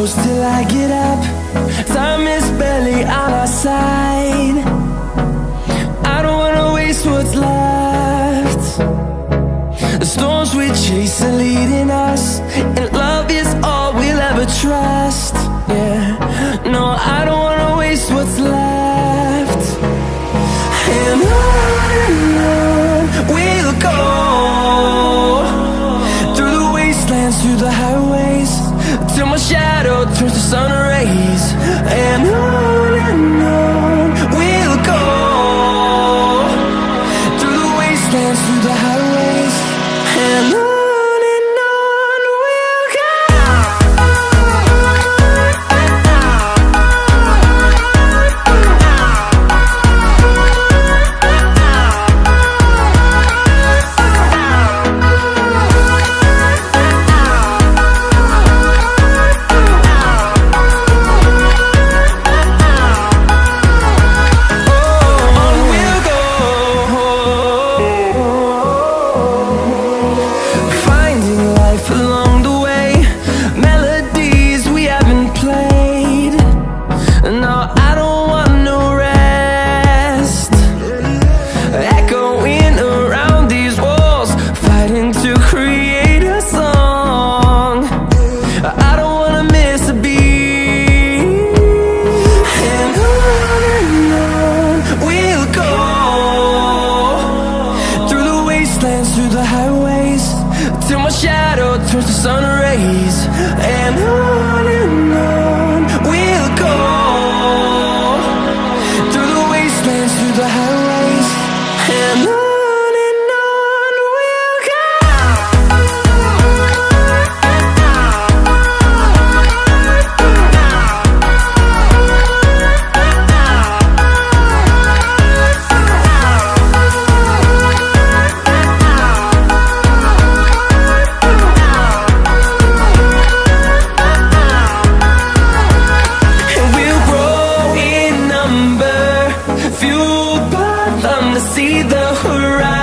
close till I get up. Time is barely on our side. I don't wanna waste what's left. The storms we chase are leading us, and love is all we'll ever trust. Yeah, no, I don't wanna waste what's left. And on we'll go, through the wastelands, through the highways, till my shadow turns to sun rays. And on we'll go, through the wastelands, through the highways, and on we'll go. Through the highways, till my shadow turns to sun rays. And on we'll go, through the wastelands, through the highways, and on. Fueled by them to see the horizon.